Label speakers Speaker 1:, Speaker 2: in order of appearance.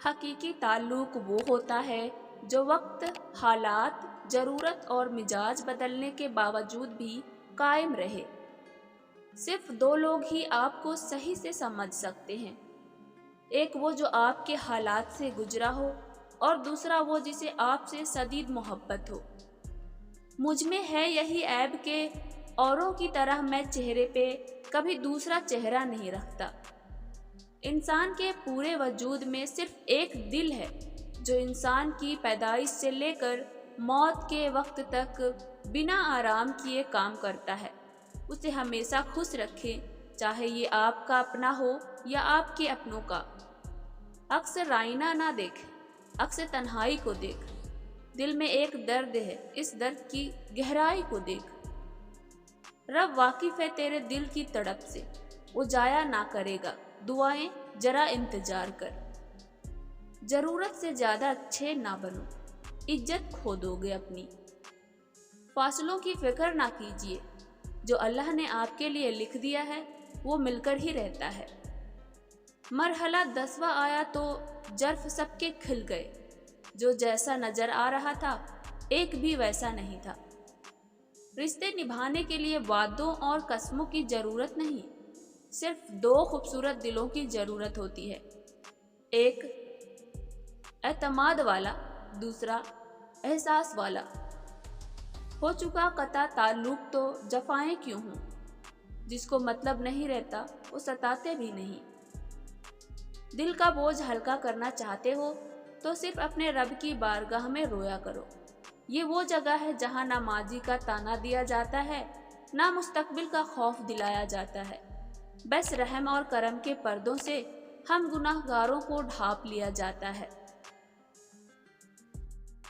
Speaker 1: حقیقی تعلق وہ ہوتا ہے جو وقت، حالات، ضرورت اور مزاج بدلنے کے باوجود بھی قائم رہے۔ صرف دو لوگ ہی آپ کو صحیح سے سمجھ سکتے ہیں، ایک وہ جو آپ کے حالات سے گزرا ہو اور دوسرا وہ جسے آپ سے شدید محبت ہو۔ مجھ میں ہے یہی عیب کہ اوروں کی طرح میں چہرے پہ کبھی دوسرا چہرہ نہیں رکھتا۔ انسان کے پورے وجود میں صرف ایک دل ہے جو انسان کی پیدائش سے لے کر موت کے وقت تک بنا آرام کیے کام کرتا ہے۔ اسے ہمیشہ خوش رکھیں، چاہے یہ آپ کا اپنا ہو یا آپ کے اپنوں کا۔ اکثر آئینہ نہ دیکھ، اکثر تنہائی کو دیکھ۔ دل میں ایک درد ہے، اس درد کی گہرائی کو دیکھ۔ رب واقف ہے تیرے دل کی تڑپ سے، وہ ضائع نہ کرے گا دعائیں، ذرا انتظار کر۔ ضرورت سے زیادہ اچھے نہ بنو، عزت کھو دو گے اپنی۔ فاصلوں کی فکر نہ کیجیے، جو اللہ نے آپ کے لیے لکھ دیا ہے وہ مل کر ہی رہتا ہے۔ مرحلہ 10واں آیا تو ظرف سب کے کھل گئے، جو جیسا نظر آ رہا تھا ایک بھی ویسا نہیں تھا۔ رشتے نبھانے کے لیے وعدوں اور قسموں کی ضرورت نہیں، صرف دو خوبصورت دلوں کی ضرورت ہوتی ہے، ایک اعتماد والا، دوسرا احساس والا۔ ہو چکا قطع تعلق تو جفائیں کیوں ہوں، جس کو مطلب نہیں رہتا وہ ستاتے بھی نہیں۔ دل کا بوجھ ہلکا کرنا چاہتے ہو تو صرف اپنے رب کی بارگاہ میں رویا کرو۔ یہ وہ جگہ ہے جہاں نہ ماضی کا تانا دیا جاتا ہے، نہ مستقبل کا خوف دلایا جاتا ہے۔ بس رحم اور کرم کے پردوں سے ہم گناہ گاروں کو ڈھانپ لیا جاتا ہے۔